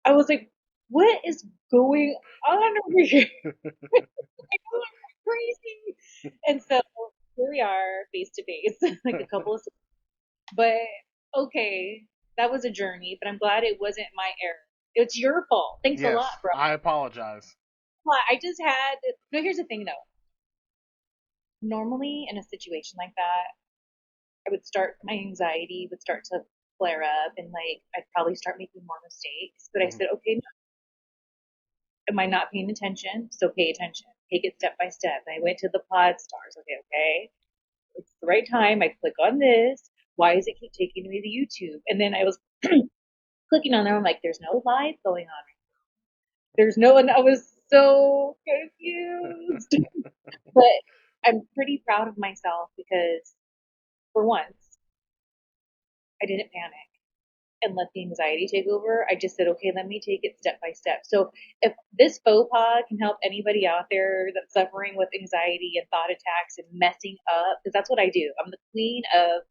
I was like, what is going on over here? Crazy. And so here we are face to face, like a couple of, but okay, that was a journey, but I'm glad it wasn't my error. It's your fault. Thanks a Yes, lot, bro. I apologize. I just had, no, here's the thing though. Normally in a situation like that, I would start, my anxiety would start to flare up and like, I'd probably start making more mistakes. But I Mhm. said, okay, no, am I not paying attention? So pay attention. Take it step by step. And I went to the pod stars. Okay, it's the right time. I click on this. Why does it keep taking me to YouTube? And then I was clicking on there. I'm like, there's no live going on. There's no one. I was so confused. But I'm pretty proud of myself because for once, I didn't panic and let the anxiety take over. I just said, okay, let me take it step by step. So if this faux pas can help anybody out there that's suffering with anxiety and thought attacks and messing up, because that's what I do. I'm the queen of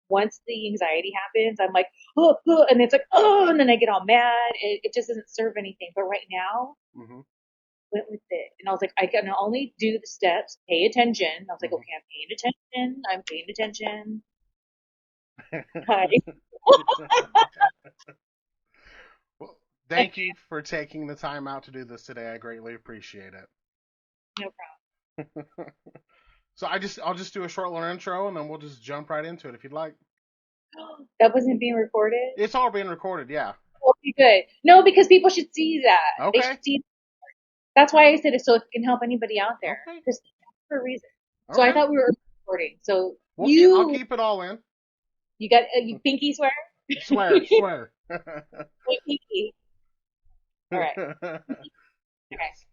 once the anxiety happens, I'm like, oh, and it's like, oh, and then I get all mad. It just doesn't serve anything. But right now, Mhm. went with it. And I was like, I can only do the steps, pay attention. I was like, Mhm. okay, I'm paying attention. I'm paying attention. Hi. Well, thank you for taking the time out to do this today. I greatly appreciate it. No So I'll just do a short little intro and then we'll just jump right into it if you'd like. problem. That wasn't being recorded. It's all being recorded, yeah. Okay, good. No, because people should see that. They Okay. should see. That's why I said it, so if it can help anybody out there. Okay. Just for a reason. So I Okay. thought we were recording. So I'll keep it all in. you got you pinky swear? Swear, swear. Wait, pinky. All right. Okay. Yes.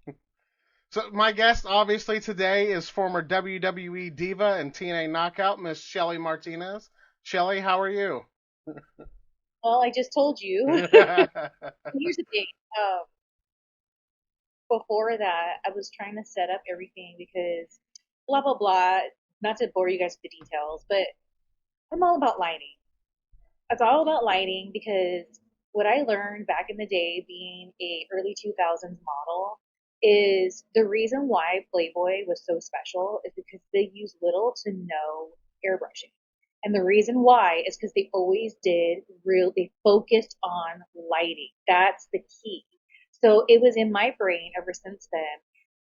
So my guest obviously today is former WWE Diva and TNA Knockout, Miss Shelly Martinez. Shelly, how are you? Well, I just told you. Here's the thing. Before that, I was trying to set up everything because blah blah blah. Not to bore you guys with the details, but I'm all about lighting. It's all about lighting because what I learned back in the day being a early 2000s model is the reason why Playboy was so special is because they use little to no airbrushing. And the reason why is because they always they focused on lighting. That's the key. So it was in my brain ever since then.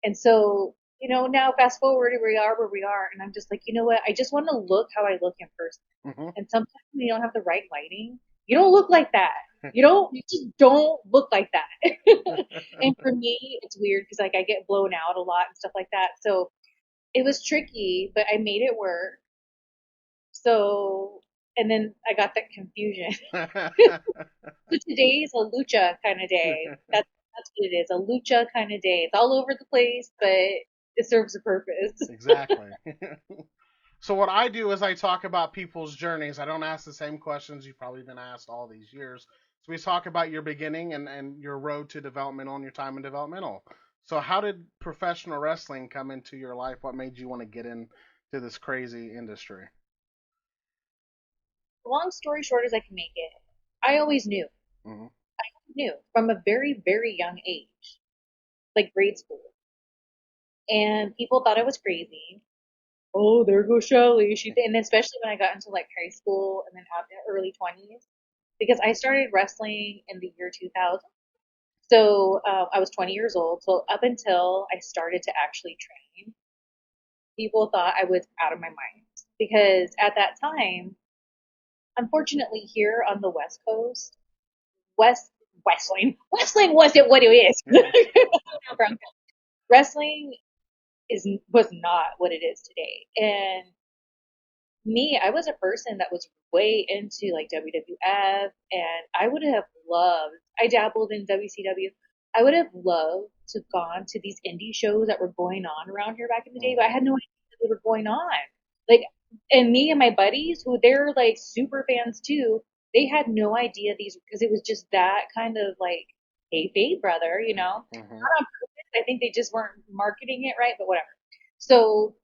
And so, now fast forward, we are where we are. And I'm just like, you know what? I just want to look how I look in person. Hmm. And sometimes when you don't have the right lighting, you don't look like that. You just don't look like that. And for me, it's weird because like I get blown out a lot and stuff like that. So it was tricky, but I made it work. So, and then I got that confusion. So today's a lucha kind of day. That's what it is, a lucha kind of day. It's all over the place, but it serves a purpose. Exactly. So what I do is I talk about people's journeys. I don't ask the same questions you've probably been asked all these years. So we talk about your beginning and your road to developmental and your time in developmental. So how did professional wrestling come into your life? What made you want to get into this crazy industry? Long story short as I can make it, I always Hmm. knew from a very, very young age, like grade school. And people thought I was crazy. Oh, there goes Shelly. And especially when I got into like high school and then out in the early 20s, because I started wrestling in the year 2000. So I was 20 years old. So up until I started to actually train, people thought I was out of my mind because at that time, unfortunately, here on the West Coast, West wrestling wasn't what it is. Wrestling was not what it is today. And me, I was a person that was way into like WWF, and I would have loved. I dabbled in WCW. I would have loved to have gone to these indie shows that were going on around here back in the day, but I Hmm. had no idea that they were going on. Like, and me and my buddies, who they're like super fans too, they had no idea these because it was just that kind of like, hey, brother, Hmm. Not on purpose. I think they just weren't marketing it right, but whatever. So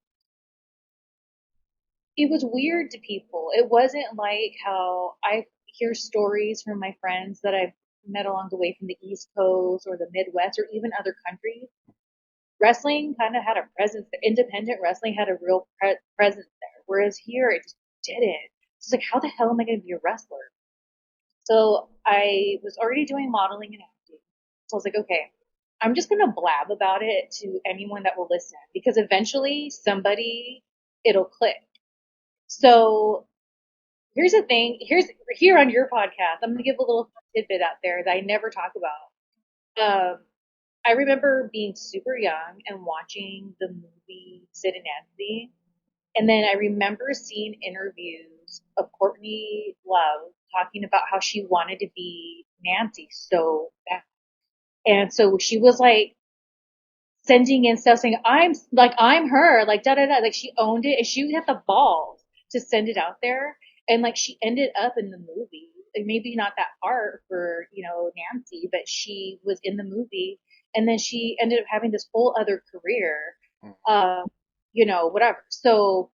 it was weird to people. It wasn't like how I hear stories from my friends that I've met along the way from the East Coast or the Midwest or even other countries. Wrestling kind of had a presence. Independent wrestling had a real presence there, whereas here it just didn't. It's like, how the hell am I going to be a wrestler? So I was already doing modeling and acting. So I was like, okay, I'm just going to blab about it to anyone that will listen because eventually somebody, it'll click. So here's the thing. Here on your podcast, I'm gonna give a little tidbit out there that I never talk about. I remember being super young and watching the movie Sid and Nancy, and then I remember seeing interviews of Courtney Love talking about how she wanted to be Nancy so bad, and so she was like sending in stuff saying I'm her, like da da da, like she owned it and she had the balls to send it out there, and like she ended up in the movie. Like, maybe not that part for Nancy, but she was in the movie, and then she ended up having this whole other career, um, whatever. So,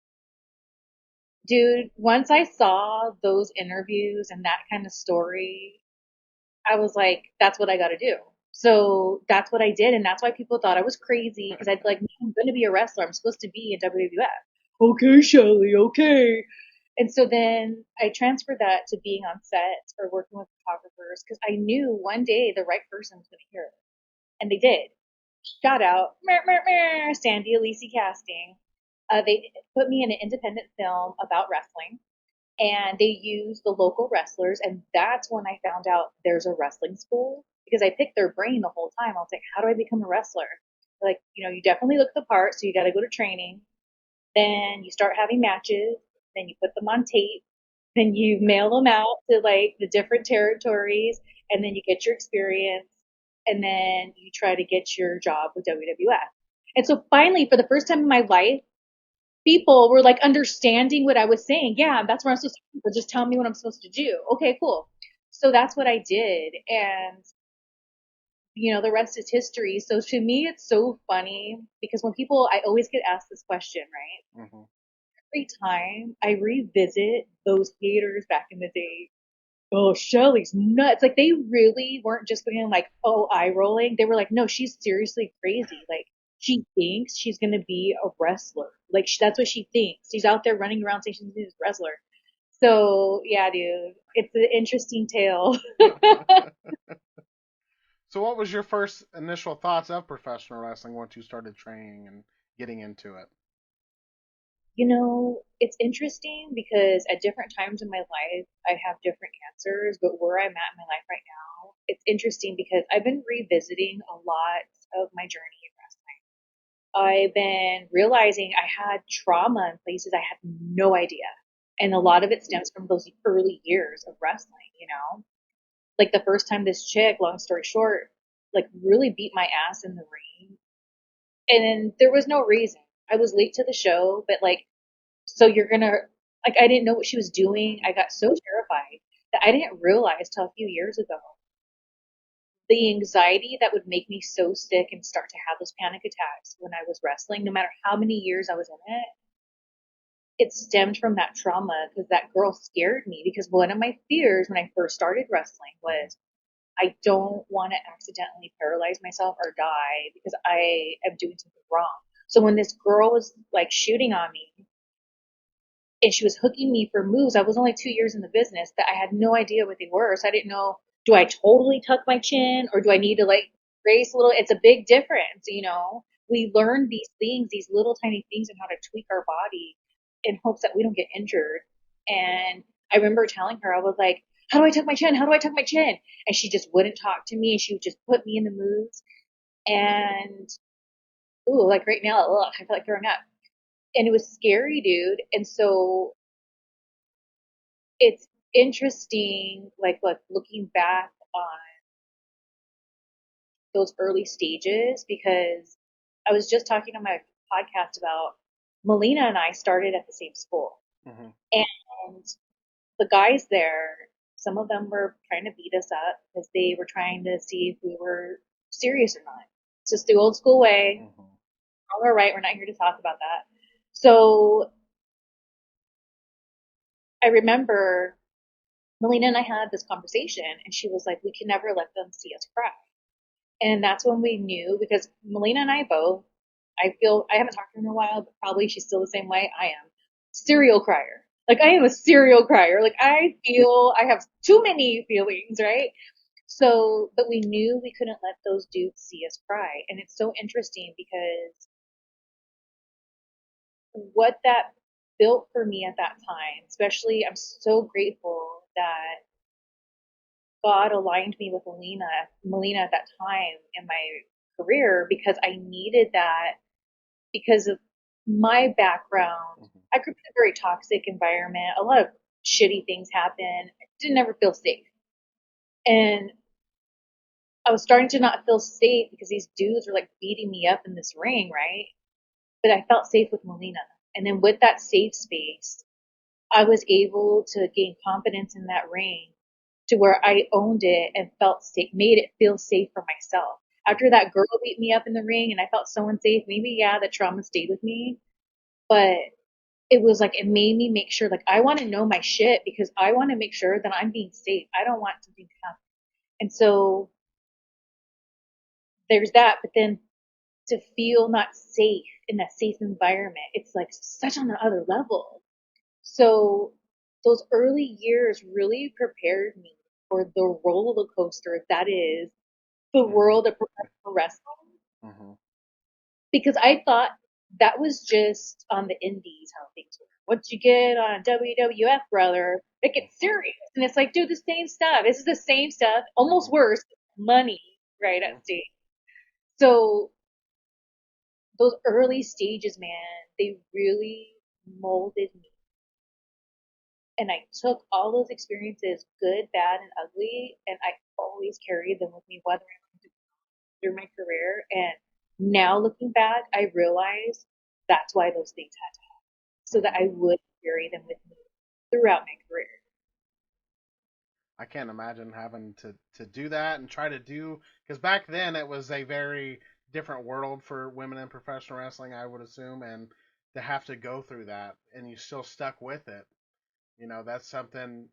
dude, once I saw those interviews and that kind of story, I was like, that's what I got to do. So that's what I did, and that's why people thought I was crazy because I'd like, I'm going to be a wrestler. I'm supposed to be in WWF. Okay, Shelly. Okay. And so then I transferred that to being on set or working with photographers because I knew one day the right person was going to hear it, and they did. Shout out, Sandy Alisi Casting. They put me in an independent film about wrestling, and they use the local wrestlers, and that's when I found out there's a wrestling school because I picked their brain the whole time. I was like, how do I become a wrestler? Like, you definitely look the part, so you got to go to training. Then you start having matches. Then you put them on tape. Then you mail them out to like the different territories, and then you get your experience, and then you try to get your job with WWF. And so finally, for the first time in my life, people were like understanding what I was saying. Yeah, that's what I'm supposed to do. Just tell me what I'm supposed to do. Okay, cool. So that's what I did. And, the rest is history. So to me, it's so funny because I always get asked this question, right? Mm-hmm. Every time I revisit those haters back in the day, oh, Shelly's nuts. Like they really weren't just being like, oh, eye rolling. They were like, no, she's seriously crazy. Like she thinks she's gonna be a wrestler. Like that's what she thinks. She's out there running around saying she's a wrestler. So yeah, dude, it's an interesting tale. So, what was your first initial thoughts of professional wrestling once you started training and getting into it? It's interesting because at different times in my life, I have different answers, but where I'm at in my life right now, it's interesting because I've been revisiting a lot of my journey in wrestling. I've been realizing I had trauma in places I had no idea. And a lot of it stems from those early years of wrestling. Like the first time this chick, long story short, like really beat my ass in the ring. And there was no reason. I was late to the show, but like, so you're gonna, like, I didn't know what she was doing. I got so terrified that I didn't realize till a few years ago the anxiety that would make me so sick and start to have those panic attacks when I was wrestling, no matter how many years I was in it, it stemmed from that trauma because that girl scared me. Because one of my fears when I first started wrestling was I don't want to accidentally paralyze myself or die because I am doing something wrong. So when this girl was like shooting on me and she was hooking me for moves, I was only 2 years in the business that I had no idea what they were. So I didn't know, do I totally tuck my chin or do I need to like raise a little? It's a big difference. We learn these things, these little tiny things and how to tweak our body in hopes that we don't get injured. And I remember telling her, I was like, how do I tuck my chin? How do I tuck my chin? And she just wouldn't talk to me and she would just put me in the moves. And, ooh, like right now, ugh, I feel like throwing up. And it was scary, dude. And so it's interesting, like looking back on those early stages because I was just talking on my podcast about Melina and I started at the same school. Mm-hmm. And the guys there, some of them were trying to beat us up because they were trying to see if we were serious or not. It's just the old school way. Mm-hmm. All right, we're not here to talk about that. So I remember Melina and I had this conversation, and she was like, "We can never let them see us cry." And that's when we knew, because Melina and I both, I feel, I haven't talked to her in a while, but probably she's still the same way I am. Serial crier. Like, I am a serial crier. Like, I feel, I have too many feelings, right? So, but we knew we couldn't let those dudes see us cry. And it's so interesting because what that built for me at that time, especially, I'm so grateful that God aligned me with Melina at that time in my career, because I needed that because of my background. Mm-hmm. I grew up in a very toxic environment. A lot of shitty things happen. I didn't ever feel safe. And I was starting to not feel safe because these dudes were like beating me up in this ring, right? But I felt safe with Melina. And then with that safe space, I was able to gain confidence in that ring to where I owned it and felt safe, made it feel safe for myself. After that girl beat me up in the ring and I felt so unsafe, maybe, yeah, the trauma stayed with me, but it was like, it made me make sure, like, I want to know my shit because I want to make sure that I'm being safe. I don't want something to happen. And so there's that, but then to feel not safe in that safe environment, it's like such on another level. So those early years really prepared me for the roller coaster that is the Mm-hmm. world of professional wrestling, Mm-hmm. because I thought that was just on the indies how things were. Once you get on WWF, brother, it gets serious. And it's like, dude, the same stuff. This is the same stuff, almost Mm-hmm. worse. Money, right, Mm-hmm. at stake. So those early stages, man, they really molded me. And I took all those experiences, good, bad, and ugly, and I always carried them with me, whether I'm through my career. And now looking back, I realize that's why those things had to happen, so that Mm-hmm. I would carry them with me throughout my career. I can't imagine having to do that and try to do, because back then it was a very different world for women in professional wrestling, I would assume, and to have to go through that and you still stuck with it. That's something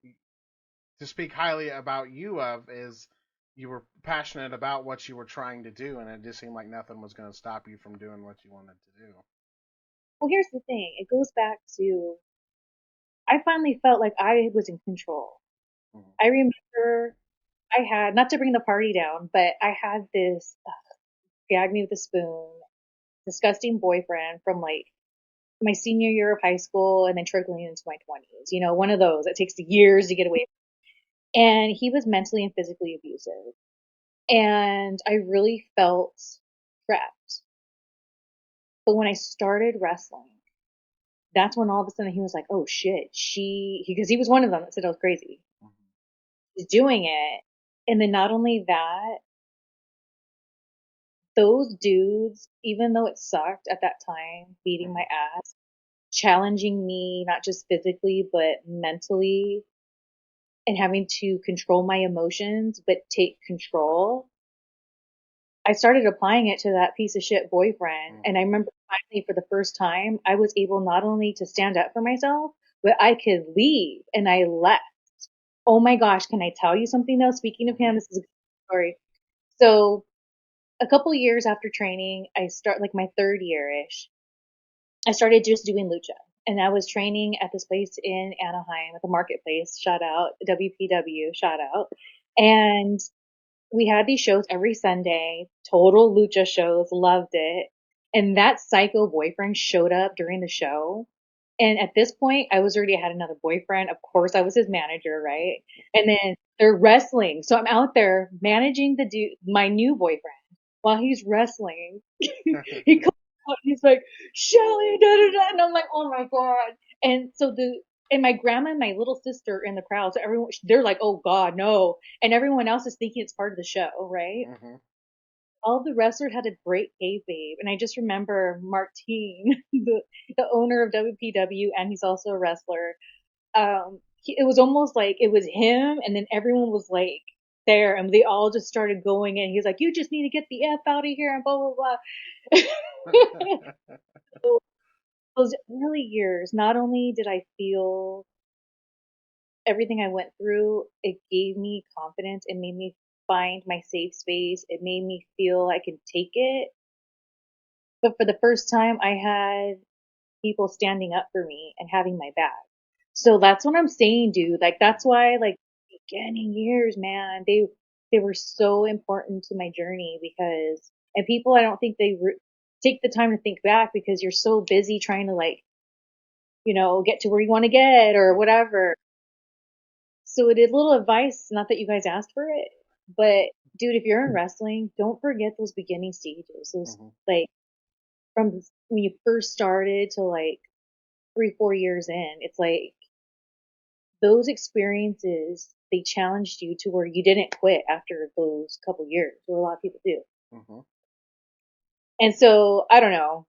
to speak highly about you of, is you were passionate about what you were trying to do, and it just seemed like nothing was going to stop you from doing what you wanted to do. Well, here's the thing. It goes back to, I finally felt like I was in control. Mm-hmm. I remember I had, not to bring the party down, but I had this gag me with a spoon, disgusting boyfriend from like my senior year of high school and then trickling into my 20s. You know, one of those that takes years to get away from. And he was mentally and physically abusive. And I really felt trapped. But when I started wrestling, that's when all of a sudden he was like, oh shit, because he was one of them that said I was crazy. Mm-hmm. He's doing it. And then not only that, those dudes, even though it sucked at that time, beating my ass, challenging me, not just physically, but mentally, and having to control my emotions, but take control. I started applying it to that piece of shit boyfriend. And I Mm-hmm. remember finally for the first time, I was able not only to stand up for myself, but I could leave. And I left. Oh my gosh, can I tell you something though? Speaking of Mm-hmm. him, this is a good story. So a couple years after training, I start like my third year ish. I started just doing lucha. And I was training at this place in Anaheim at the marketplace. Shout out, WPW, shout out. And we had these shows every Sunday, total lucha shows, loved it. And that psycho boyfriend showed up during the show. And at this point, I was already had another boyfriend. Of course, I was his manager, right? And then they're wrestling. So I'm out there managing my new boyfriend while he's wrestling. He comes out and he's like, Shelly, da da da. And I'm like, oh my God. And so and my grandma and my little sister in the crowd. So everyone, they're like, oh God, no. And everyone else is thinking it's part of the show, right? Mm-hmm. All the wrestlers had a great kayfabe. And I just remember Martine, the owner of WPW, and he's also a wrestler. It was almost like it was him, and then everyone was like there, and they all just started going in. He's like, "You just need to get the F out of here," and blah blah blah. So those early years, not only did I feel everything I went through, it gave me confidence. It made me find my safe space. It made me feel I could take it. But for the first time, I had people standing up for me and having my back. So that's what I'm saying, dude. Like that's why, like beginning years, man, they were so important to my journey because, and people, I don't think take the time to think back because you're so busy trying to like, get to where you want to get or whatever. So it is little advice, not that you guys asked for it, but dude, if you're in wrestling, don't forget those beginning stages. Those Mhm. like from when you first started to like 3, 4 years in, it's like those experiences, they challenged you to where you didn't quit after those couple years, where a lot of people do. Mhm. And so I don't know.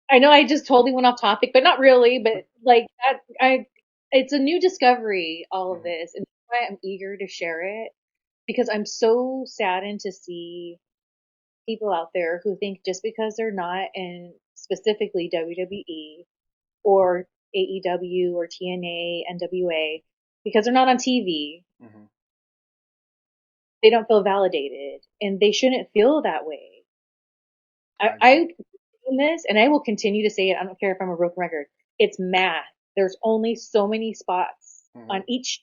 I know I just totally went off topic, but not really. But like that, it's a new discovery, all of Mhm. this, and that's why I'm eager to share it because I'm so saddened to see people out there who think just because they're not in specifically WWE or AEW or TNA, NWA, because they're not on TV, Mhm. they don't feel validated, and they shouldn't feel that way. I I agree. in this, and I will continue to say it. I don't care if I'm a broken record. It's math. There's only so many spots on Mhm. each.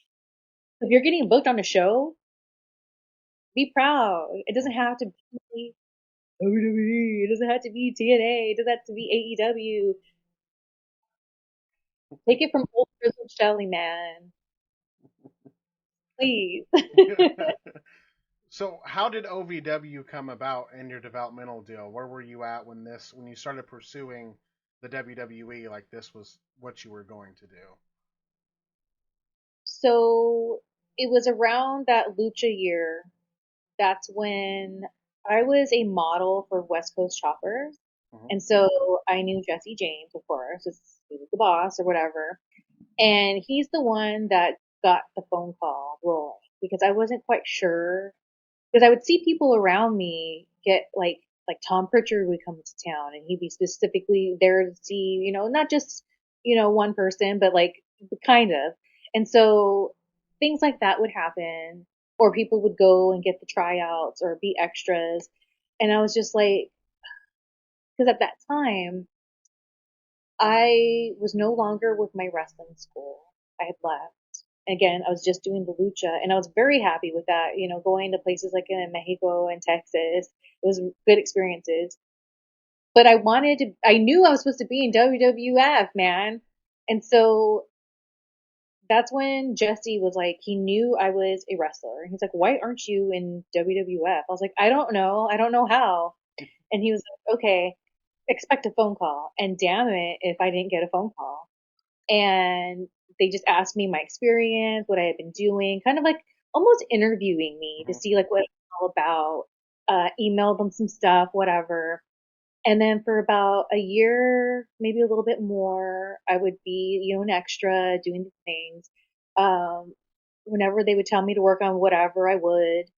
If you're getting booked on a show, be proud. It doesn't Mhm. have to be WWE. It doesn't have to be TNA. It doesn't have to be AEW. Take it from old Grizzled Shelly, man. Please. So, how did OVW come about in your developmental deal? Where were you at when you started pursuing the WWE? Like this was what you were going to do. So it was around that Lucha year. That's when I was a model for West Coast Choppers. Mhm. And so I knew Jesse James, of course, he was the boss or whatever. And he's the one that got the phone call rolling because I wasn't quite sure. Because I would see people around me get like Tom Pritchard would come to town and he'd be specifically there to see, not just, one person, but like kind of. And so things like that would happen, or people would go and get the tryouts or be extras. And I was just like, because at that time, I was no longer with my wrestling school. I had left. Again, I was just doing the lucha, and I was very happy with that. Going to places like in Mexico and Texas, it was good experiences. But I knew I was supposed to be in WWF, man. And so that's when Jesse was like, he knew I was a wrestler. He's like, why aren't you in WWF? I was like, I don't know. I don't know how. And he was like, okay, expect a phone call. And damn it if I didn't get a phone call. And they just asked me my experience, what I had been doing, kind of like almost interviewing me to Mhm. see like what it's all about. Emailed them some stuff, whatever. And then for about a year, maybe a little bit more, I would be, an extra doing the things. Um, Whenever they would tell me to work on whatever, I would.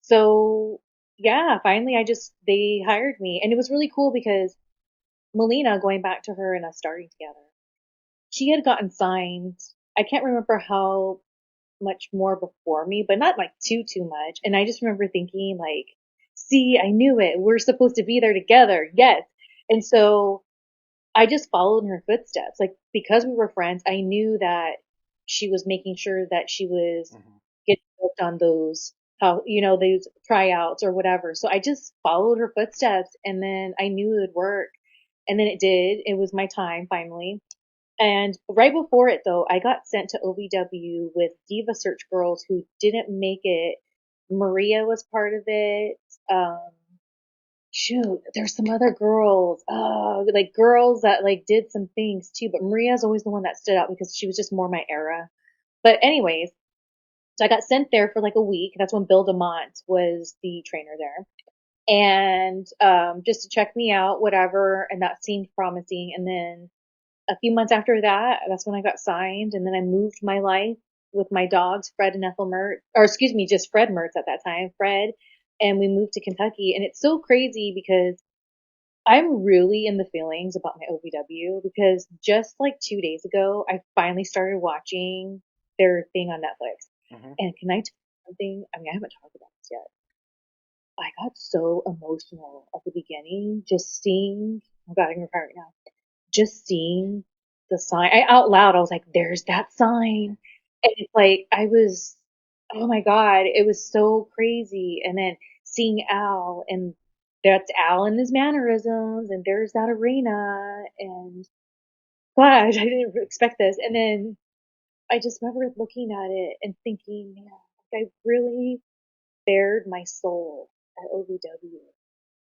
So yeah, finally they hired me, and it was really cool because Melina, going back to her and us starting together, she had gotten signed. I can't remember how much more before me, but not like too much. And I just remember thinking like, see, I knew it. We're supposed to be there together. Yes. And so I just followed in her footsteps. Like because we were friends, I knew that she was making sure that she was Mhm. getting booked on those tryouts or whatever. So I just followed her footsteps and then I knew it would work. And then it did. It was my time finally. And right before it, though, I got sent to OVW with Diva Search girls who didn't make it. Maria was part of it. Um, Shoot, there's some other girls, like girls that like did some things too, but Maria's always the one that stood out because she was just more my era. But anyways, so I got sent there for like a week. That's when Bill DeMont was the trainer there. And just to check me out, whatever, and that seemed promising. And then a few months after that, that's when I got signed, and then I moved my life. with my dogs, Fred and Ethel Mertz, or excuse me, just Fred Mertz at that time, Fred, and we moved to Kentucky. And it's so crazy because I'm really in the feelings about my OVW because just like 2 days ago, I finally started watching their thing on Netflix. Mm-hmm. And can I tell you something? I mean, I haven't talked about this yet. I got so emotional at the beginning, just seeing, oh God, I can cry right now, just seeing the sign. Out loud, I was like, there's that sign. And it's like, oh my God, it was so crazy. And then seeing Al, and that's Al and his mannerisms, and there's that arena, and gosh, I didn't expect this. And then I just remember looking at it and thinking, man, I really bared my soul at OVW.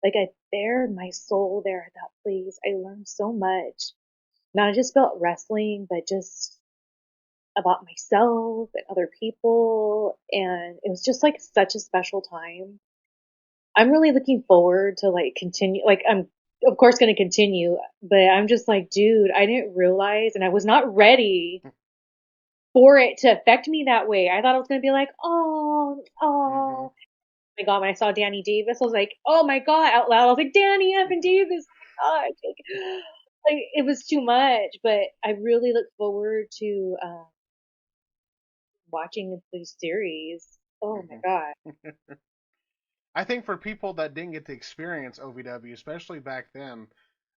Like I bared my soul there at that place. I learned so much. Not just about wrestling, but just about myself and other people. And it was just like such a special time. I'm really looking forward to like continue. Like I'm of course going to continue, but I'm just like, dude, I didn't realize and I was not ready for it to affect me that way. I thought it was going to be like, Mm-hmm. oh my God, when I saw Danny Davis, I was like, oh my God, out loud. I was like, Danny Evan Davis. God, like it was too much, but I really look forward to watching the series. Oh my Mm-hmm. God. I think for people that didn't get to experience OVW, especially back then,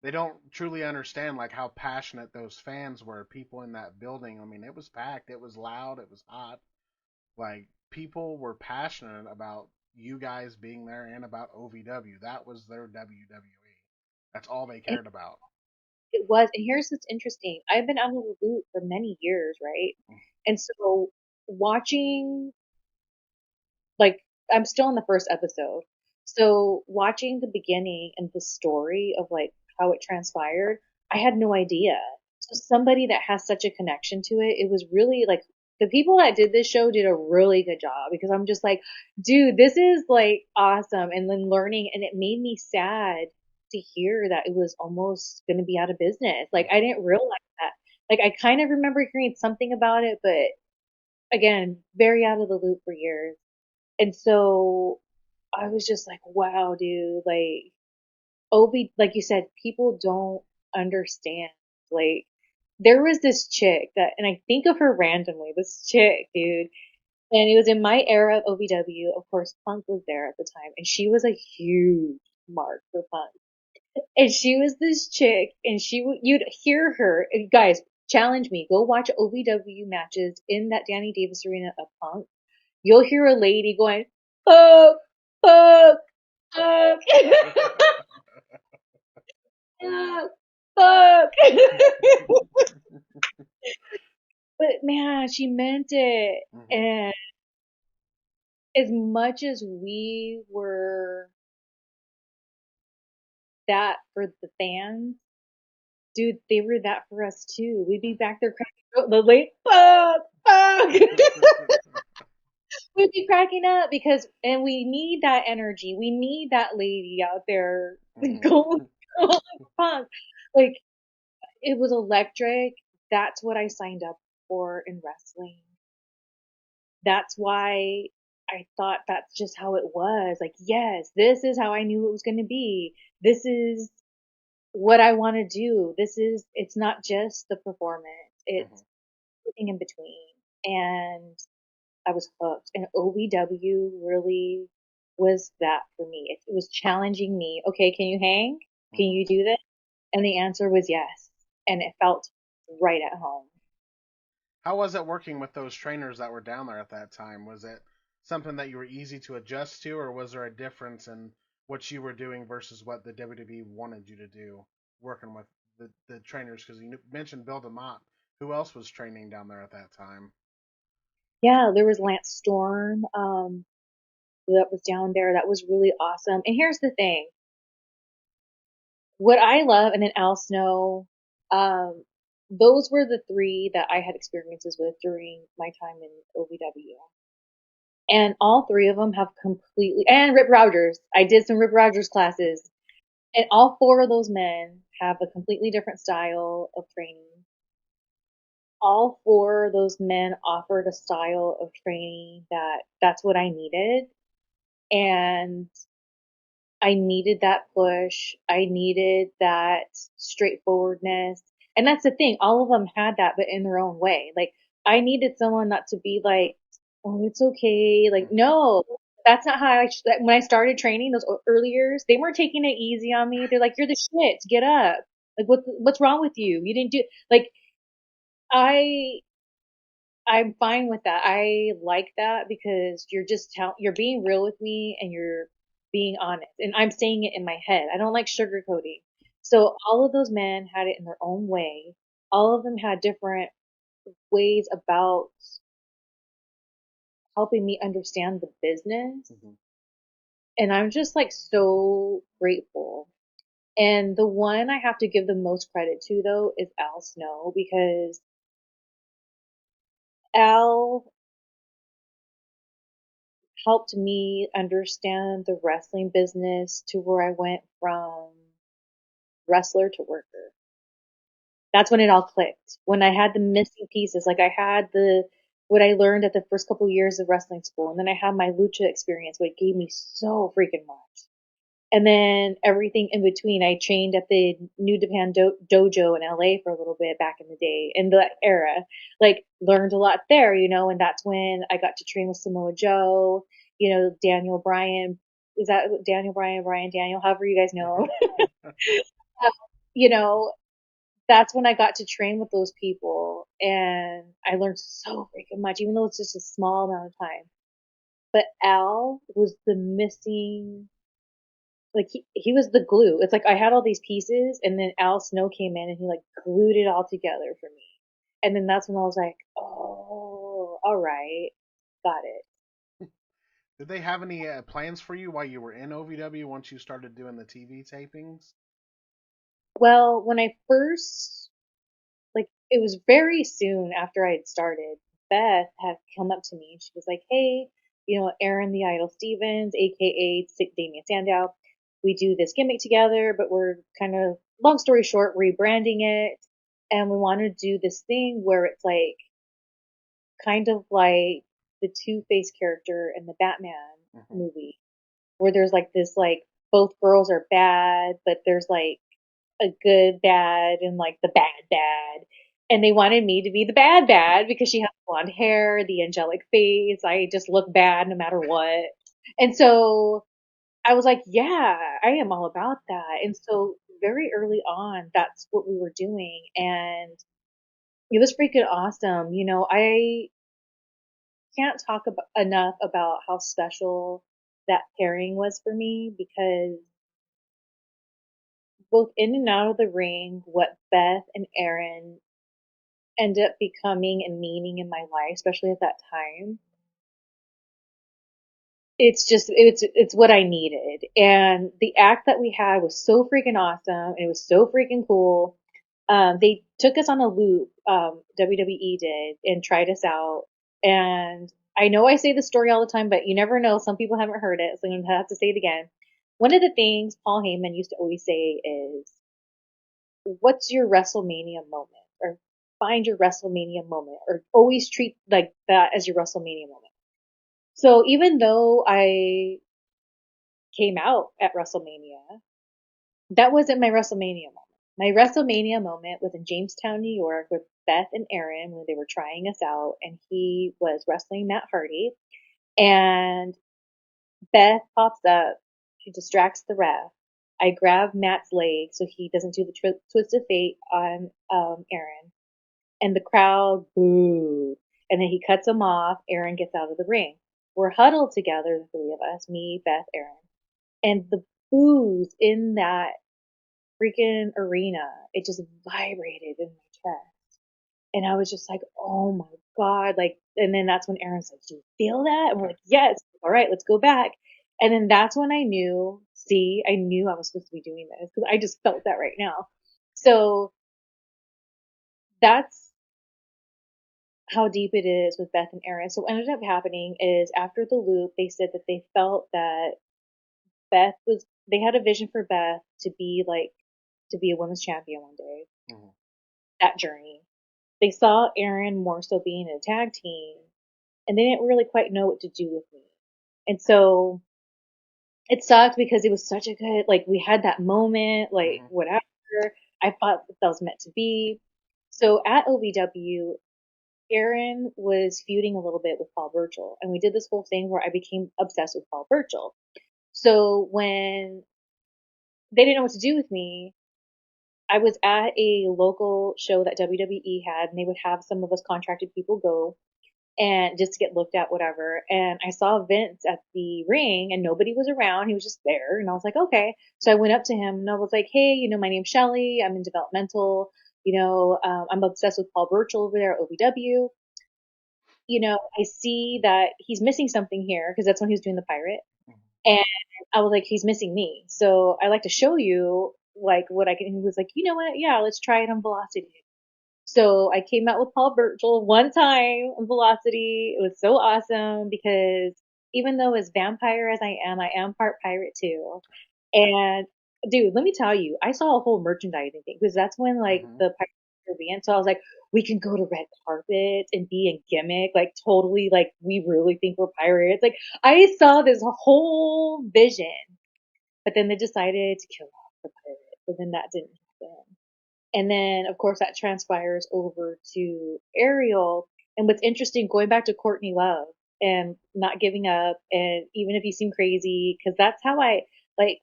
they don't truly understand like how passionate those fans were. People in that building. I mean, it was packed. It was loud. It was hot. Like people were passionate about you guys being there and about OVW. That was their WWE. That's all they And cared about. it was, and here's what's interesting. I've been out of the loop for many years, right? And so watching, like, I'm still in the first episode. So watching the beginning and the story of like how it transpired, I had no idea. So somebody that has such a connection to it, it was really like the people that did this show did a really good job because I'm just like, dude, this is like awesome. And then learning, and it made me sad to hear that it was almost going to be out of business. Like I didn't realize that. Like I kind of remember hearing something about it, but again, very out of the loop for years. And so I was just like, wow, dude, like like you said, people don't understand. Like there was this chick that, and I think of her randomly, this chick, dude, and it was in my era of OVW. Of course, Punk was there at the time, and she was a huge mark for Punk. And she was this chick, and you'd hear her, and guys, challenge me, go watch OVW matches in that Danny Davis arena of Punk. You'll hear a lady going, fuck, fuck, fuck, fuck, fuck. But man, she meant it. Mm-hmm. And as much as we were that for the fans, dude, they were that for us too. We'd be back there cracking up, the late fuck, fuck. We'd be cracking up because, and we need that energy. We need that lady out there Mm-hmm. going, punk. Like, it was electric. That's what I signed up for in wrestling. That's why I thought that's just how it was. Like, yes, this is how I knew it was going to be. This is what I want to do. It's not just the performance. Mm-hmm. It's everything in between. And I was hooked. And OVW really was that for me. It was challenging me. Okay, can you hang? Can Mm-hmm. you do this? And the answer was yes. And it felt right at home. How was it working with those trainers that were down there at that time? Was it something that you were easy to adjust to, or was there a difference in what you were doing versus what the WWE wanted you to do, working with the trainers? Because you mentioned Bill DeMott. Who else was training down there at that time? Yeah, there was Lance Storm, that was down there. That was really awesome. And here's the thing. What I love, and then Al Snow, um, those were the three that I had experiences with during my time in OVW. And all three of them have completely, and Rip Rogers. I did some Rip Rogers classes, and all four of those men have a completely different style of training. all four of those men offered a style of training that's what I needed. And I needed that push. I needed that straightforwardness. And that's the thing. All of them had that, but in their own way. Like, I needed someone not to be like, oh, it's okay. Like, Mhm. no, that's not how when I started training those early years, they weren't taking it easy on me. They're like, you're the shit. Get up. Like, what's wrong with you? You didn't do, like, I, I'm fine with that. I like that because you're being real with me and you're being honest. And I'm saying it in my head. I don't like sugarcoating. So all of those men had it in their own way. All of them had different ways about helping me understand the business. Mhm. And I'm just like so grateful. And the one I have to give the most credit to though is Al Snow because Al helped me understand the wrestling business to where I went from wrestler to worker. That's when it all clicked. When I had the missing pieces, like I had what I learned at the first couple of years of wrestling school, and then I had my lucha experience, which gave me so freaking much. And then everything in between. I trained at the New Japan Dojo in LA for a little bit back in the day, in the era. Like, learned a lot there, and that's when I got to train with Samoa Joe, Daniel Bryan. Is that Daniel Bryan, Brian Daniel, however you guys know? you know, that's when I got to train with those people, and I learned so freaking much, even though it's just a small amount of time. But Al was the missing, like he was the glue. It's like I had all these pieces and then Al Snow came in and he like glued it all together for me. And then that's when I was like, oh, all right, got it. Did they have any plans for you while you were in OVW once you started doing the TV tapings? Well, when I first, like, it was very soon after I had started, Beth had come up to me and she was like, hey, Aaron the Idol Stevens, aka Damien Sandow, we do this gimmick together, but we're kind of, long story short, rebranding it. And we want to do this thing where it's like, kind of like the Two-Face character in the Batman Hmm. movie, where there's like this, like, both girls are bad, but there's like a good bad and like the bad bad. And they wanted me to be the bad bad because she has blonde hair, the angelic face. I just look bad no matter what. And so I was like, yeah, I am all about that. And so very early on, that's what we were doing. And it was freaking awesome. I can't talk enough about how special that pairing was for me because both in and out of the ring, what Beth and Aaron end up becoming and meaning in my life, especially at that time, it's what I needed. And the act that we had was so freaking awesome. It was so freaking cool. They took us on a loop, WWE did, and tried us out. And I know I say the story all the time, but you never know. Some people haven't heard it, so I'm gonna have to say it again. One of the things Paul Heyman used to always say is, what's your WrestleMania moment? Or find your WrestleMania moment, or always treat like that as your WrestleMania moment. So even though I came out at WrestleMania, that wasn't my WrestleMania moment. My WrestleMania moment was in Jamestown, New York with Beth and Aaron when they were trying us out, and he was wrestling Matt Hardy. And Beth pops up. She distracts the ref. I grab Matt's leg so he doesn't do the twist of fate on Aaron. And the crowd booed. And then he cuts him off. Aaron gets out of the ring. We're huddled together, the three of us, me, Beth, Aaron. And the boos in that freaking arena, it just vibrated in my chest. And I was just like, oh my God. Like, and then that's when Aaron's like, do you feel that? And we're like, yes. All right, let's go back. And then that's when I knew, I knew I was supposed to be doing this because I just felt that right now. So that's how deep it is with Beth and Aaron. So what ended up happening is after the loop, they said that they felt that they had a vision for Beth to be a women's champion one day. Hmm. That journey. they saw Aaron more so being in a tag team, and they didn't really quite know what to do with me. And so it sucked because it was such a good, like, we had that moment, like, Mm-hmm. whatever. I thought that was meant to be. So at OVW, Aaron was feuding a little bit with Paul Burchill, and we did this whole thing where I became obsessed with Paul Burchill. So when they didn't know what to do with me, I was at a local show that WWE had, and they would have some of us contracted people go and just to get looked at, whatever. And I saw Vince at the ring, and nobody was around. He was just there, and I was like, okay. So I went up to him, and I was like, hey, my name's Shelly. I'm in developmental. I'm obsessed with Paul Burchill over there at OVW. I see that he's missing something here because that's when he was doing the pirate. And I was like, he's missing me. So I like to show you like what I can. And he was like, you know what? Yeah, let's try it on Velocity. So I came out with Paul Burchill one time on Velocity. It was so awesome because even though as vampire as I am part pirate too. And dude, let me tell you, I saw a whole merchandising thing because that's when like Mm-hmm. the Pirates of the Caribbean. So I was like, we can go to red carpets and be in gimmick, like totally, like we really think we're pirates. Like I saw this whole vision, but then they decided to kill off the pirates, and then that didn't happen. And then, of course, that transpires over to Ariel. And what's interesting, going back to Courtney Love and not giving up, and even if you seem crazy, because that's how like,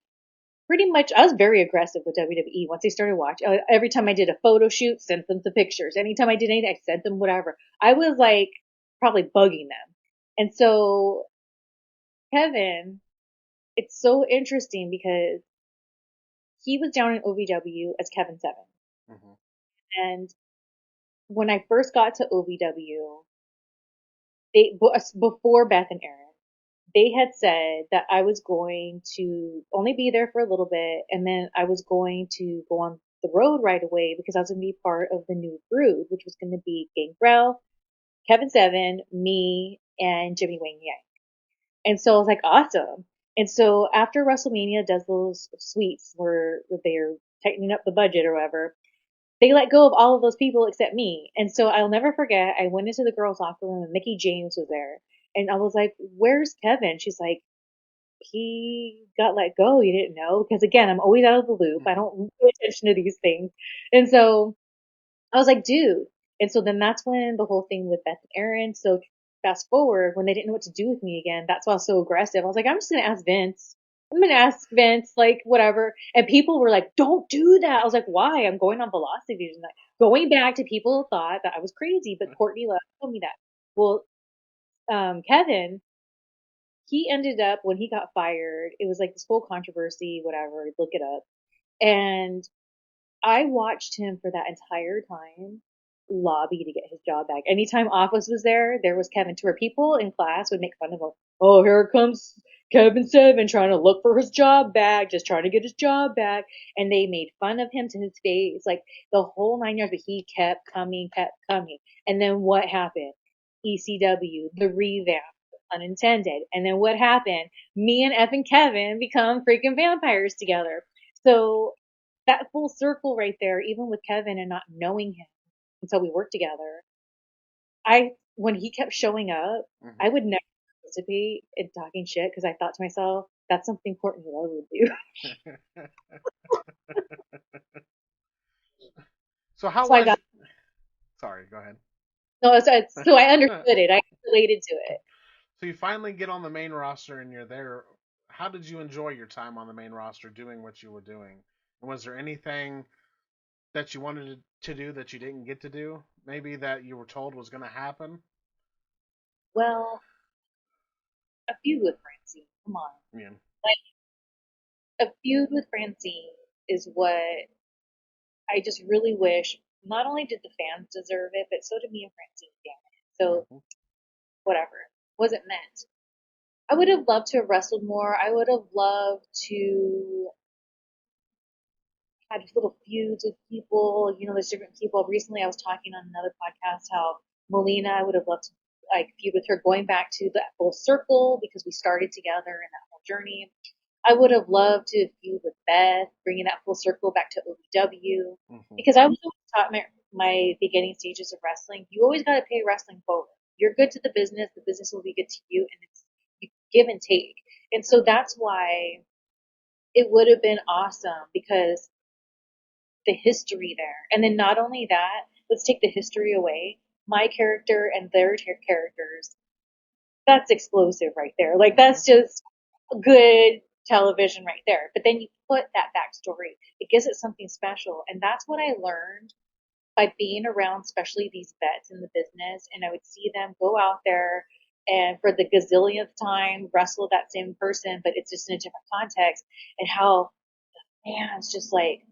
pretty much, I was very aggressive with WWE once they started watching. Every time I did a photo shoot, sent them the pictures. Anytime I did anything, I sent them whatever. I was like, probably bugging them. And so, Kevin, it's so interesting because he was down in OVW as Kevin Seven. Mm-hmm. And when I first got to OVW, before Beth and Aaron, they had said that I was going to only be there for a little bit, and then I was going to go on the road right away because I was going to be part of the new brood, which was going to be Gangrel, Kevin Seven, me, and Jimmy Wang Yang. And so I was like, awesome. And so after WrestleMania does those sweeps where they're tightening up the budget or whatever, they let go of all of those people except me. And so I'll never forget, I went into the girls' locker room and Mickey James was there. And I was like, where's Kevin? She's like, he got let go. You didn't know? Because again, I'm always out of the loop. I Mm-hmm. don't pay attention to these things. And so I was like, dude. And so then that's when the whole thing with Beth and Aaron. So fast forward, when they didn't know what to do with me again, that's why I was so aggressive. I was like, I'm just going to ask Vince. I'm going to ask Vince, like, whatever. And people were like, don't do that. I was like, why? I'm going on Velocity tonight. Going back to people who thought that I was crazy, but Courtney Love told me that. Well, Kevin, he ended up, when he got fired, it was like this whole controversy, whatever, look it up. And I watched him for that entire time lobby to get his job back. Anytime Office was there was Kevin, to where people in class would make fun of him. Oh, here comes Kevin Seven trying to look for his job back, just trying to get his job back. And they made fun of him to his face, like the whole 9 yards, but he kept coming, kept coming. And then what happened? ECW, the revamp, unintended. And then what happened? Me and F and Kevin become freaking vampires together. So that full circle right there, even with Kevin and not knowing him until we worked together, when he kept showing up, Mm-hmm. I would never participate in talking shit because I thought to myself, that's something Courtney Love would do. So how So I was? got Sorry, go ahead. no, so I understood it. I related to it. So you finally get on the main roster and you're there. How did you enjoy your time on the main roster doing what you were doing? And was there anything that you wanted to do that you didn't get to do? Maybe that you were told was going to happen? Well, a feud with Francine. Come on, Yeah. like a feud with Francine is what I just really wish. Not only did the fans deserve it, but so did me and Francine. Damn it. So Mm-hmm. whatever, wasn't meant. I would have loved to have wrestled more. I would have loved to had little feuds with people. There's different people. Recently, I was talking on another podcast how Melina, I would have loved to like feud with her, going back to that full circle because we started together in that whole journey. I would have loved to feud with Beth, bringing that full circle back to OVW Mm-hmm. because I was always taught my beginning stages of wrestling, you always got to pay wrestling forward. You're good to the business will be good to you, and it's you give and take. And so that's why it would have been awesome because the history there. And then not only that, let's take the history away. My character and their characters, that's explosive right there. Like that's just good television right there. But then you put that backstory, it gives it something special. And that's what I learned by being around, especially these vets in the business. And I would see them go out there and for the gazillionth time wrestle that same person, but it's just in a different context. And how, man, it's just like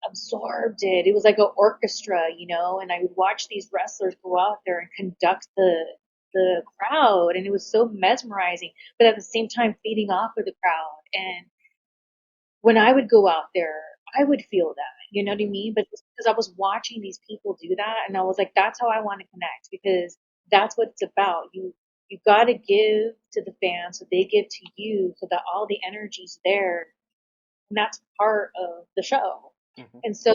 absorbed it. It was like an orchestra, you know, and I would watch these wrestlers go out there and conduct the crowd, and it was so mesmerizing, but at the same time feeding off of the crowd. And when I would go out there, I would feel that, you know what I mean? But it's because I was watching these people do that, and I was like, that's how I want to connect because that's what it's about. You got to give to the fans so they give to you, so that all the energy's there, and that's part of the show. Mm-hmm. And so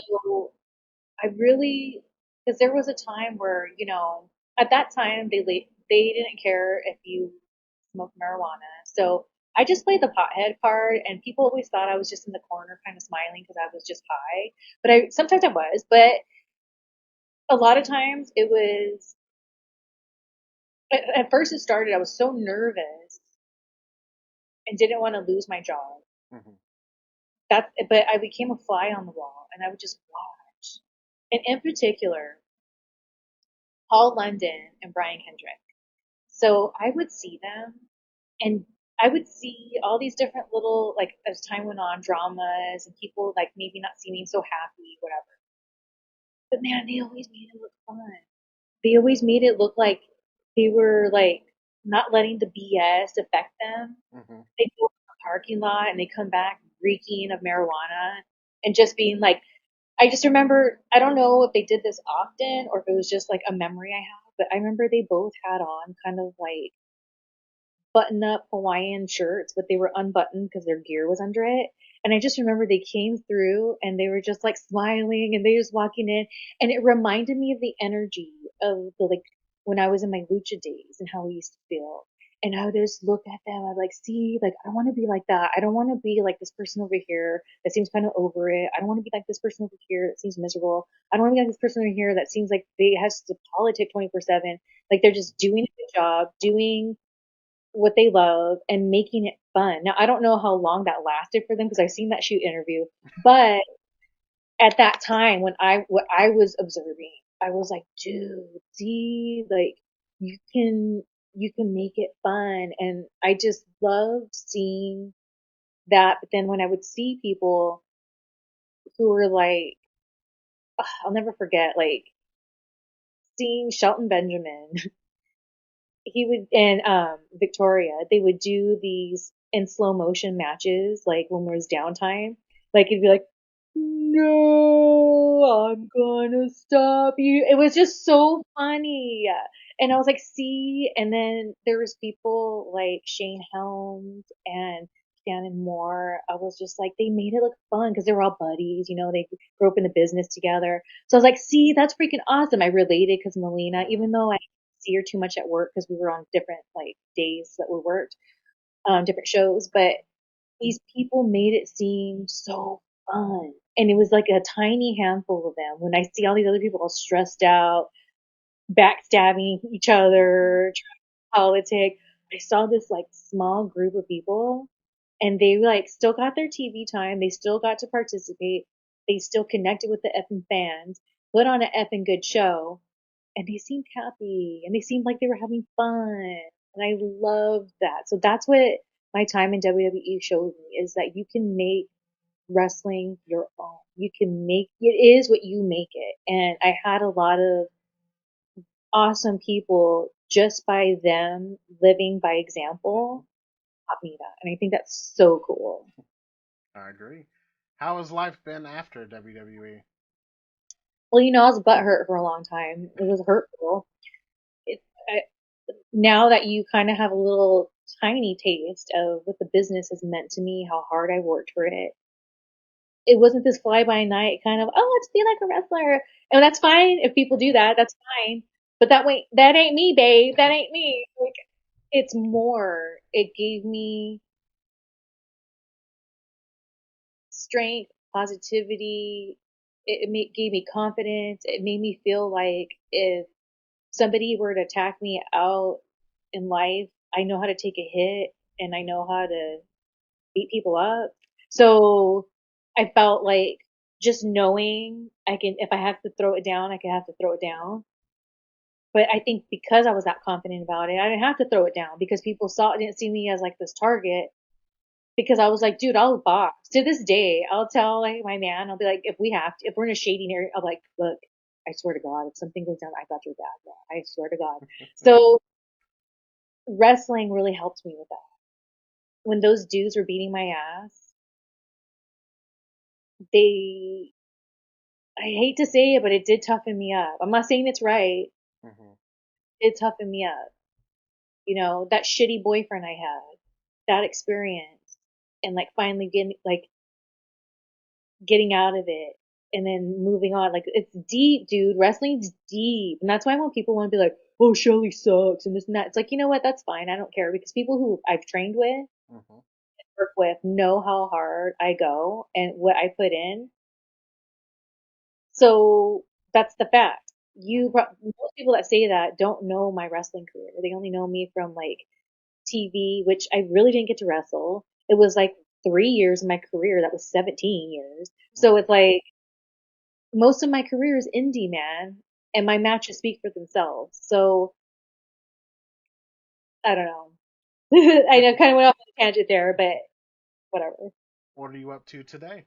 I really, because there was a time where, you know, at that time they didn't care if you smoked marijuana. So I just played the pothead card, and people always thought I was just in the corner, kind of smiling because I was just high. But I sometimes I was, but a lot of times it was. At first, it started. I was so nervous and didn't want to lose my job. Mm-hmm. But I became a fly on the wall, and I would just watch. And in particular, Paul London and Brian Kendrick. So I would see them and I would see all these different little, like, as time went on, dramas and people, like, maybe not seeming so happy, whatever. But man, they always made it look fun. They always made it look like they were, like, not letting the BS affect them. Mm-hmm. They go in the parking lot and they come back reeking of marijuana and just being like, I just remember, I don't know if they did this often or if it was just like a memory I have, but I remember they both had on kind of like button up Hawaiian shirts, but they were unbuttoned because their gear was under it. And I just remember they came through and they were just like smiling and they just walking in. And it reminded me of the energy of the like when I was in my Lucha days and how we used to feel. And I would just look at them. I'd like, see, like, I want to be like that. I don't want to be like this person over here that seems kind of over it. I don't want to be like this person over here that seems miserable. I don't want to be like this person over here that seems like they has to politic 24/7. Like they're just doing a good job, doing what they love and making it fun. Now, I don't know how long that lasted for them because I've seen that shoot interview, but at that time what I was observing, I was like, dude, see, like you can make it fun, and I just loved seeing that. But then when I would see people who were like, ugh, I'll never forget, like seeing Shelton Benjamin he would and Victoria, they would do these in slow motion matches, like when there was downtime. Like it'd be like, no, I'm gonna stop you. It was just so funny. And I was like, see, and then there was people like Shane Helms and Shannon Moore. I was just like, they made it look fun because they were all buddies, you know, they grew up in the business together. So I was like, see, that's freaking awesome. I related because Melina, even though I see her too much at work because we were on different like days that we worked, different shows, but these people made it seem so fun. And it was like a tiny handful of them. When I see all these other people all stressed out, backstabbing each other, politic, I saw this like small group of people and they like still got their TV time. They still got to participate. They still connected with the effing fans, put on an effing good show, and they seemed happy and they seemed like they were having fun. And I loved that. So that's what my time in WWE showed me is that you can make wrestling your own. You can make it is what you make it. And I had a lot of awesome people just by them living by example taught me that. And I think that's so cool. I agree. How has life been after WWE? Well, you know, I was butthurt for a long time. It was hurtful. It, I, now that you kind of have a little tiny taste of what the business has meant to me, how hard I worked for it, it wasn't this fly by night kind of, oh, let's be like a wrestler. And that's fine if people do that. That's fine. But that ain't me, babe. That ain't me. Like, it's more. It gave me strength, positivity. Gave me confidence. It made me feel like if somebody were to attack me out in life, I know how to take a hit and I know how to beat people up. So I felt like just knowing I can, if I have to throw it down, I can have to throw it down. But I think because I was that confident about it, I didn't have to throw it down because people didn't see me as like this target because I was like, dude, I'll box. To this day, I'll tell like my man, I'll be like, if we're in a shady area, I'll be like, look, I swear to God, if something goes down, I got your back, man. I swear to God. So wrestling really helped me with that. When those dudes were beating my ass, they, I hate to say it, but it did toughen me up. I'm not saying it's right. Hmm. It toughened me up. That shitty boyfriend I had, that experience, and like finally getting out of it and then moving on. Like it's deep, dude. Wrestling's deep. And that's why when people want to be like, oh, Shelly sucks and this and that, it's like, you know what? That's fine. I don't care because people who I've trained with, Hmm. work with, know how hard I go and what I put in. So that's the fact. Most people that say that don't know my wrestling career. They only know me from like TV, which I really didn't get to wrestle. It was like 3 years of my career. That was 17 years. So it's like most of my career is indie, man, and my matches speak for themselves. So I don't know. I know kind of went off on a tangent there, but whatever. What are you up to today?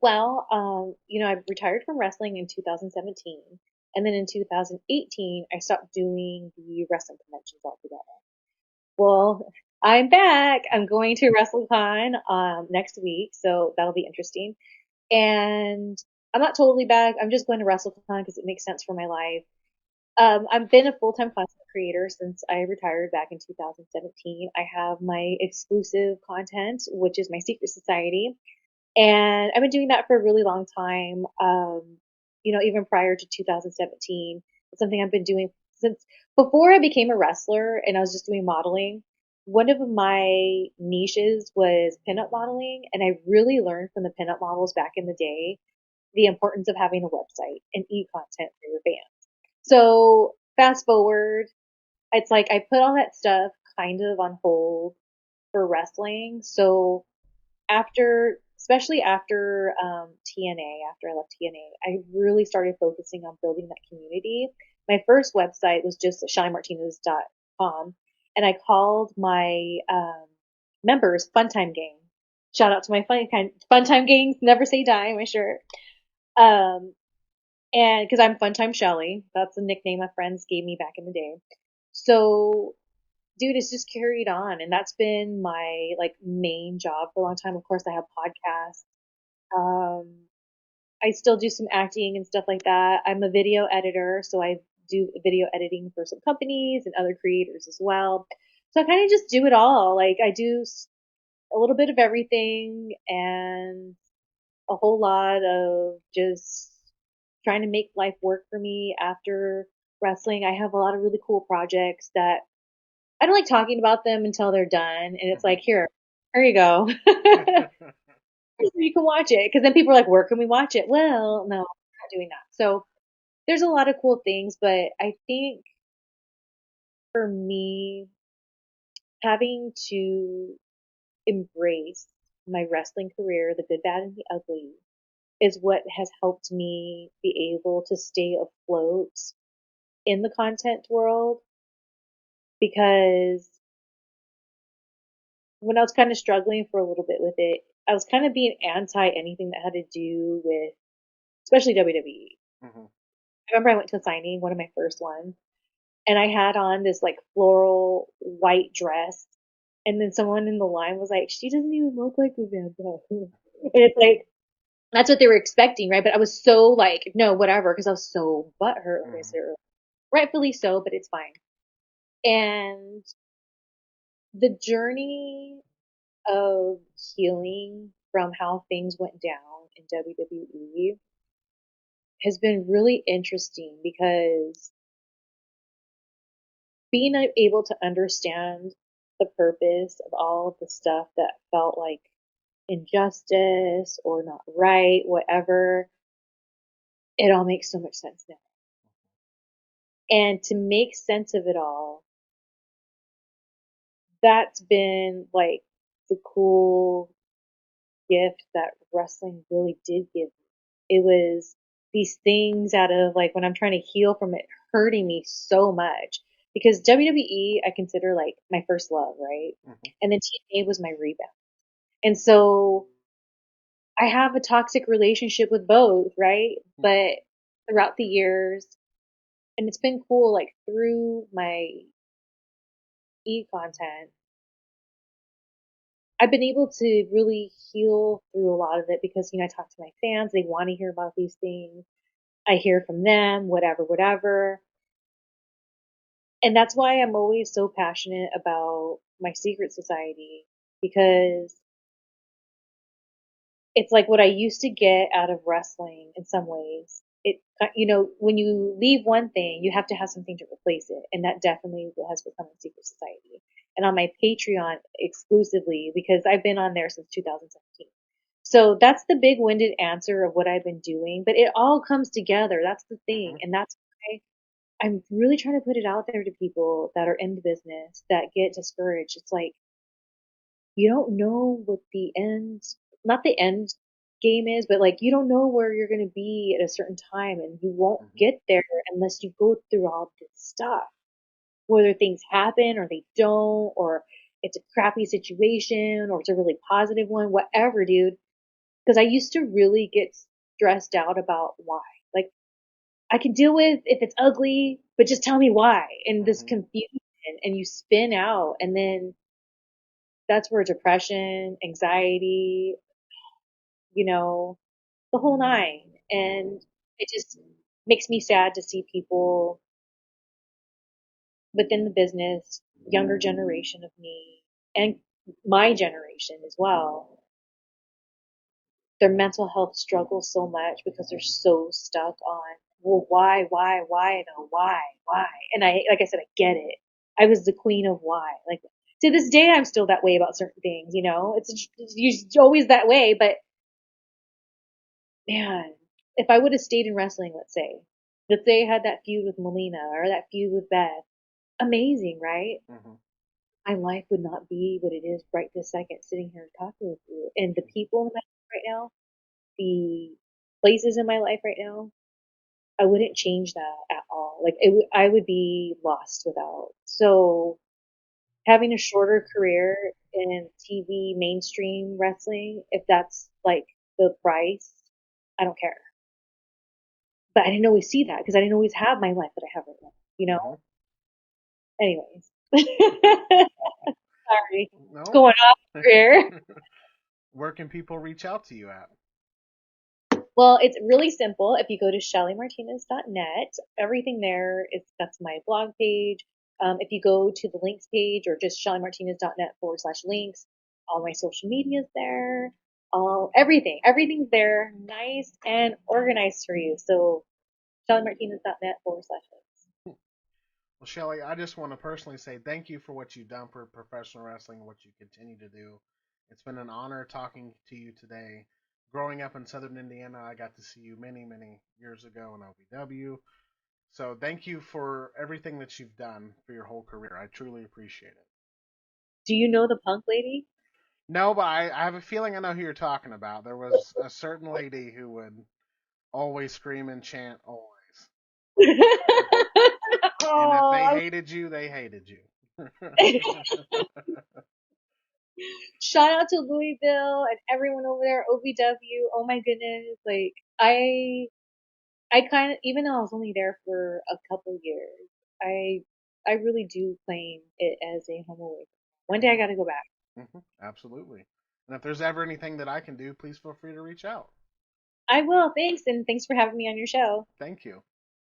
Well, I retired from wrestling in 2017, and then in 2018, I stopped doing the wrestling conventions altogether. Well, I'm back. I'm going to WrestleCon next week, so that'll be interesting. And I'm not totally back. I'm just going to WrestleCon because it makes sense for my life. I've been a full-time content creator since I retired back in 2017. I have my exclusive content, which is my secret society, and I've been doing that for a really long time. Even prior to 2017, it's something I've been doing since before I became a wrestler and I was just doing modeling. One of my niches was pinup modeling, and I really learned from the pinup models back in the day the importance of having a website and e-content for your fans. So fast forward, it's like I put all that stuff kind of on hold for wrestling. So especially after TNA, after I left TNA, I really started focusing on building that community. My first website was just shellymartinez.com, and I called my members Funtime Gang. Shout out to my Funtime Gangs, never say die, my shirt. Um, and because I'm Funtime Shelly, that's a nickname my friends gave me back in the day. So dude, it's just carried on, and that's been my like main job for a long time. Of course, I have podcasts. Um, I still do some acting and stuff like that. I'm a video editor, so I do video editing for some companies and other creators as well. So I kind of just do it all. Like I do a little bit of everything and a whole lot of just trying to make life work for me after wrestling. I have a lot of really cool projects that I don't like talking about them until they're done, and it's like, here you go. You can watch it. Because then people are like, where can we watch it? Well, no, I'm not doing that. So there's a lot of cool things, but I think for me, having to embrace my wrestling career, the good, bad, and the ugly, is what has helped me be able to stay afloat in the content world because when I was kind of struggling for a little bit with it, I was kind of being anti anything that had to do with, especially WWE. Hmm. I remember I went to a signing, one of my first ones, and I had on this like floral white dress, and then someone in the line was like, "She doesn't even look like a vampire," and it's like that's what they were expecting, right? But I was so like, no, whatever, because I was so butthurt with Hmm. her, rightfully so, but it's fine. And the journey of healing from how things went down in WWE has been really interesting because being able to understand the purpose of all of the stuff that felt like injustice or not right, whatever, it all makes so much sense now. And to make sense of it all, that's been like the cool gift that wrestling really did give me. It was these things out of like when I'm trying to heal from it hurting me so much. Because WWE I consider like my first love, right? Mm-hmm. And then TNA was my rebound. And so I have a toxic relationship with both, right? Mm-hmm. But throughout the years, and it's been cool, like through my content, I've been able to really heal through a lot of it because, I talk to my fans, they want to hear about these things. I hear from them, whatever, whatever. And that's why I'm always so passionate about my secret society because it's like what I used to get out of wrestling in some ways. When you leave one thing, you have to have something to replace it. And that definitely has become a secret society. And on my Patreon exclusively, because I've been on there since 2017. So that's the big winded answer of what I've been doing, but it all comes together. That's the thing. Mm-hmm. And that's why I'm really trying to put it out there to people that are in the business that get discouraged. It's like, you don't know what the end, not the end game is, but like you don't know where you're going to be at a certain time and you won't Mm-hmm. get there unless you go through all this stuff. Whether things happen or they don't, or it's a crappy situation or it's a really positive one, whatever, dude. Because I used to really get stressed out about why. Like, I can deal with if it's ugly, but just tell me why. And this Mm-hmm. confusion, and you spin out, and then that's where depression, anxiety, the whole nine. And it just makes me sad to see people within the business, younger generation of me, and my generation as well, their mental health struggles so much because they're so stuck on, well, why, no, why? And like I said, I get it. I was the queen of why. Like, to this day, I'm still that way about certain things, it's always that way, but man, if I would have stayed in wrestling, let's say I had that feud with Melina or that feud with Beth, amazing, right? Mm-hmm. My life would not be what it is right this second sitting here talking with you. And the people in my life right now, the places in my life right now, I wouldn't change that at all. Like I would be lost without. So having a shorter career in TV mainstream wrestling, if that's like the price, I don't care. But I didn't always see that because I didn't always have my life that I have right now, Mm-hmm. Anyways. Sorry. What's No. going on here? Where can people reach out to you at? Well, it's really simple. If you go to shellymartinez.net, everything there that's my blog page. If you go to the links page or just shellymartinez.net/links, all my social media's there. Everything's there, nice and organized for you. So shellymartinez.net/links. Well, Shelly, I just want to personally say thank you for what you've done for professional wrestling and what you continue to do. It's been an honor talking to you today. Growing up in Southern Indiana, I got to see you many, many years ago in OVW. So thank you for everything that you've done for your whole career. I truly appreciate it. Do you know the punk lady? No, but I have a feeling I know who you're talking about. There was a certain lady who would always scream and chant always. And if they Oh, hated you, they hated you. shout out to Louisville and everyone over there, OVW. Oh my goodness. Like, I kind of, even though I was only there for a couple years, I, I really do claim it as a home away. One day I gotta go back. Absolutely. And if there's ever anything that I can do, please feel free to reach out. I will. Thanks. And thanks for having me on your show. Thank you.